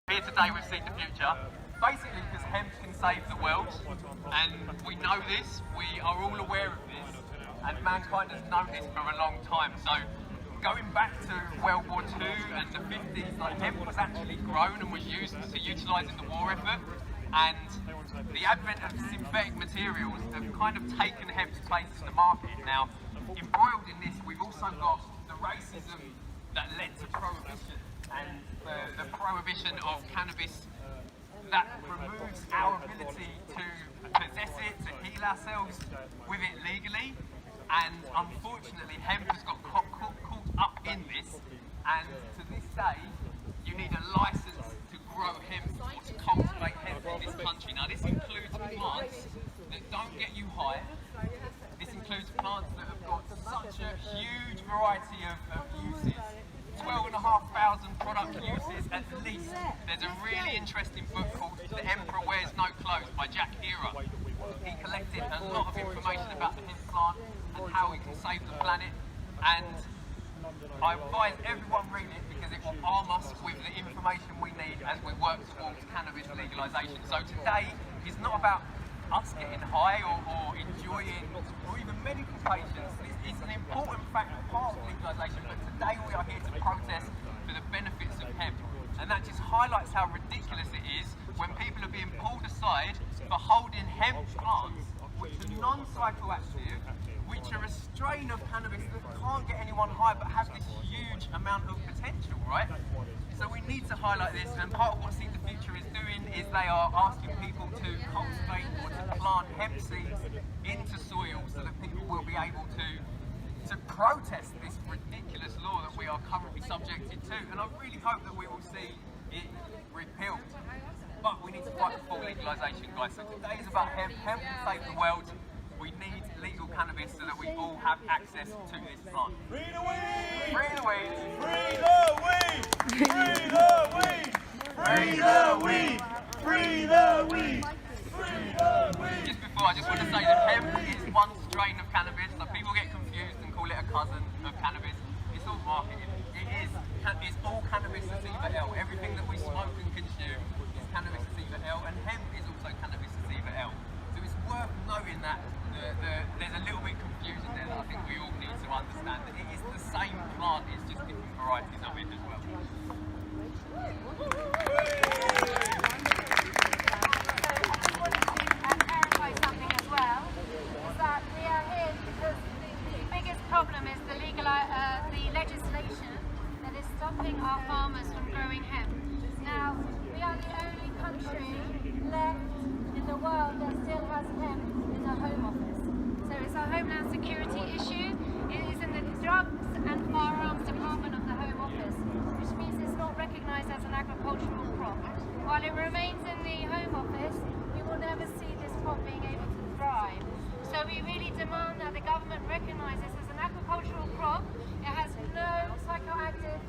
Here today with Seed the Future, basically because hemp can save the world, and we know this, we are all aware of this, and mankind has known this for a long time. So going back to World War II and the 50s, like, hemp was actually grown and was used to utilise in the war effort, and the advent of synthetic materials have kind of taken hemp's place in the market. Now, embroiled in this, we've also got the racism that led to prohibition, and the prohibition of cannabis that removes our ability to possess it, to heal ourselves with it legally. And unfortunately, hemp has got caught up in this, and to this day, you need a license to grow hemp or to cultivate hemp in this country. Now, this includes plants that don't get you high. This includes plants that have got such a huge variety of uses. 12,500 product uses at least. There's a really interesting book called The Emperor Wears No Clothes by Jack Herer. He collected a lot of information about the hemp plant and how it can save the planet, and I advise everyone read it because it will arm us with the information we need as we work towards cannabis legalisation. So today is not about us getting high or enjoying or even medical patients. It's an important part of legalisation, but today we are here to protest for the benefits of hemp. And that just highlights how ridiculous it is when people are being pulled aside for holding hemp plants, which are non-psychoactive, which are a strain of cannabis that can't get anyone high but have this huge amount of potential, right? So we need to highlight this, and part of what Seed the Future is doing is they are asking people to cultivate or to plant hemp seeds into soil so that people will be able to protest this ridiculous law that we are currently subjected to. And I really hope that we will see it repealed. But we need to fight for full legalisation, guys. So today is about hemp. Hemp can save the world. We need legal cannabis so that we all have access to this plant. Free the weed! Free the weed! Free the weed! Free the weed! Free the weed! Free the weed! Free the weed! Just before, I just want to say that hemp is one strain of cannabis. So people get confused and call it a cousin of cannabis. It's all marketing. It's all cannabis sativa L. Everything that we smoke and consume is cannabis sativa L, and hemp is also cannabis sativa L. So it's worth knowing that there's a little bit confusing there that I think we all need to understand that it is the same plant, it's just different varieties of it as well. Clarify something as well, is that we are here because the biggest problem is the legislation that is stopping our farmers from growing hemp. Now, we are the only country left in the world that still has hemp in the Home Office. So it's a Homeland Security issue. It is in the Drugs and Firearms Department of the Home Office, which means it's not recognised as an agricultural crop. While it remains in the Home Office, we will never see this crop being able to thrive. So we really demand that the government recognise this as an agricultural crop. It has no psychoactive,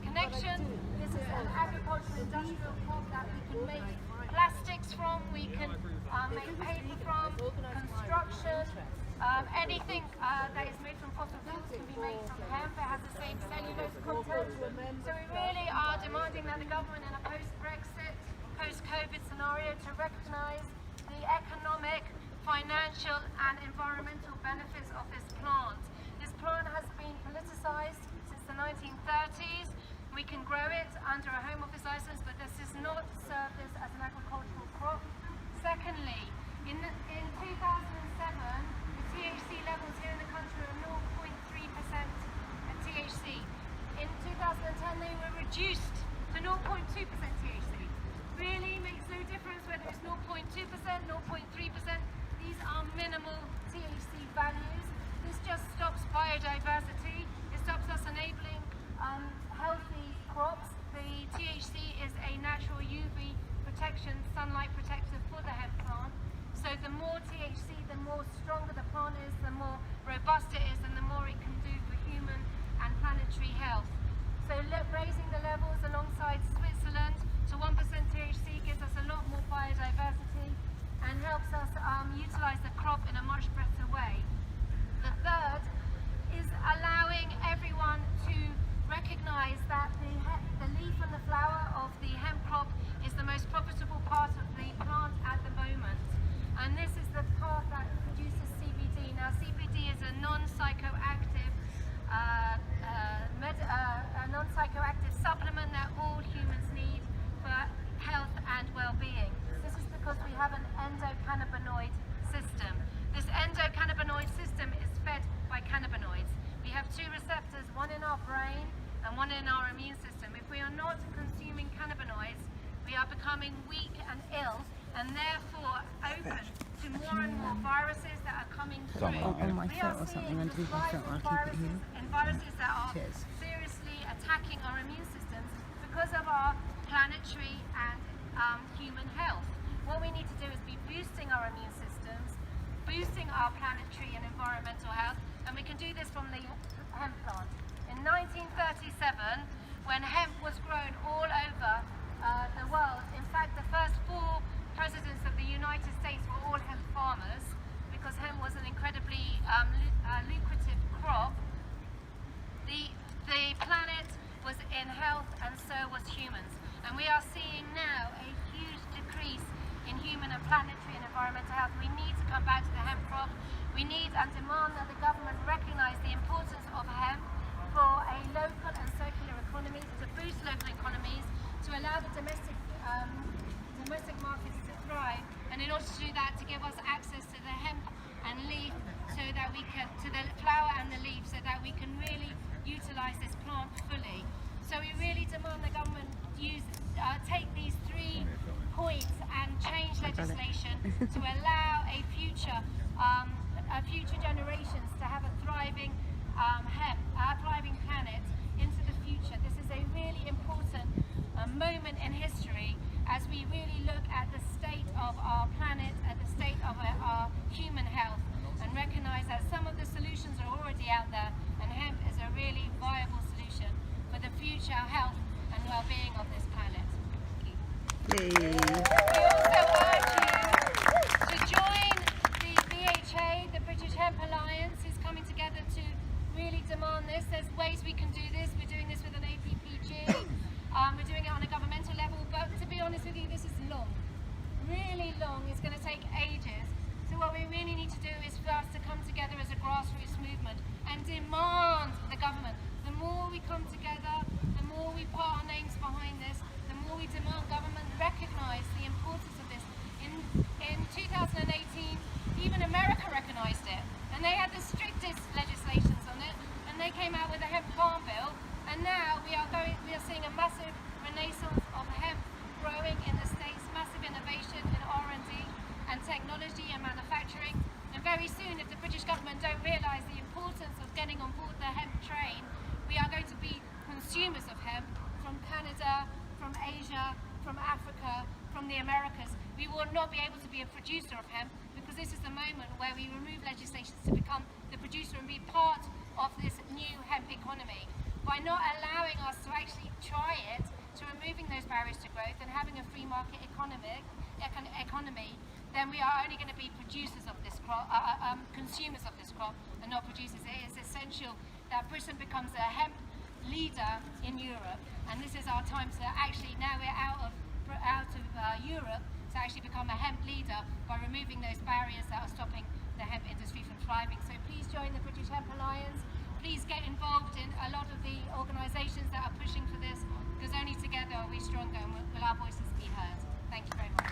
connection. This is an agricultural industrial crop that we can make plastics from, we can make paper from, construction, anything that is made from fossil fuels can be made from hemp. It has the same cellulose content. So we really are demanding that the government in a post-Brexit, post-COVID scenario to recognise the economic, financial and environmental benefits of this plant. This plant has been politicised since the 1930s. We can grow it under a Home Office licence, but this is not served as an agricultural crop. Secondly, in 2007, the THC levels here in the country are 0.3% THC. In 2010, they were reduced to 0.2% THC. Really makes no difference whether it's 0.2%, 0.3%. These are minimal THC values. This just stops biodiversity. It stops us enabling healthy crops. The THC is a natural UV protection, sunlight protector for the hemp plant. So the more THC, the more stronger the plant is, the more robust it is, and the more it can do for human and planetary health. So raising the levels alongside Switzerland to 1% THC gives us a lot more biodiversity and helps us utilise the crop in a much better way. The third is allowing everyone to recognise that on my foot or something underneath my foot. I'll keep it here. And viruses that are Cheers. seriously attacking our immune systems because of our planetary and human health. What we need to do is be boosting our immune systems, boosting our planetary and environmental health, and we can do this from the hemp plant. In 1937, when hemp was grown all over the world, in fact the first 4 presidents of the United States were all hemp farmers, because hemp was an incredibly lucrative crop. The planet was in health, and so was humans. And we are seeing now a huge decrease in human and planetary and environmental health. We need to come back to the hemp crop. We need and demand that the government recognise the importance of hemp for a local and circular economy, to boost local economies, to allow the domestic markets to thrive, and in order to do that, to give us access to the hemp and leaf, so that we can, to the flower and the leaf, so that we can really utilise this plant fully. So we really demand the government take these 3 points and change legislation to allow future generations to have a thriving thriving planet into the future. This is a really important moment in history as we really look at the state of our planet and the state of our human health, and recognise that some of the solutions are already out there, and hemp is a really viable solution for the future health and well-being of this planet. Thank you. We also urge you to join the BHA, the British Hemp Alliance, is coming together to really demand this. There's ways we can do this. We're doing this with an APPG. We're doing it on a governmental level, but to be honest with you, this is long. Really long. It's going to take ages. So what we really need to do is for us to come together as a grassroots movement and demand the government. The more we come together, the more we put our names behind this, the more we demand government recognise the importance of this. In 2018, even America recognised it, and they had the strictest legislations on it, and they came out with a hemp farm bill, and now we are seeing a massive renaissance of hemp growing in the States, massive innovation in R&D and technology and manufacturing. And very soon, if the British government don't realise the importance of getting on board the hemp train, we are going to be consumers of hemp from Canada, from Asia, from Africa, from the Americas. We will not be able to be a producer of hemp, because this is the moment where we remove legislation to become the producer and be part of this new hemp economy. By not allowing us to actually try it, to removing those barriers to growth and having a free market economy, then we are only going to be producers of this crop, consumers of this crop, and not producers. It is essential that Britain becomes a hemp leader in Europe, and this is our time to actually, now we're out of Europe, to actually become a hemp leader by removing those barriers that are stopping the hemp industry from thriving. So please join the British Hemp Alliance. Please get involved in a lot of the organisations that are pushing for this, because only together are we stronger and will our voices be heard. Thank you very much.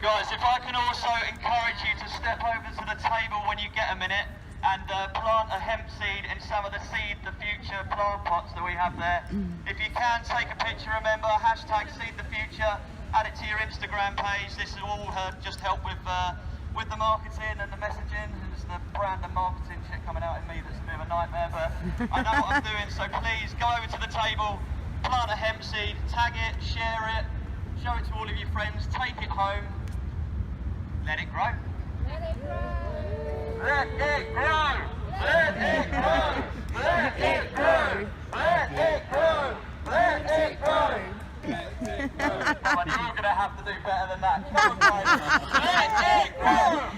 Guys, if I can also encourage you to step over to the table when you get a minute and plant a hemp seed in some of the Seed the Future plant pots that we have there. If you can, take a picture, remember, hashtag Seed the Future, add it to your Instagram page. This will all just help with the marketing and the messaging. It's the brand and marketing shit coming out in me that's a bit of a nightmare, but I know what I'm doing, so please go over to the table, plant a hemp seed, tag it, share it, show it to all of your friends, take it home, let it grow. Let it grow. Let it grow! Let it grow! Let it grow! Let it grow! Let it grow! But you're going to have to do better than that. Come on, guys. Let it grow!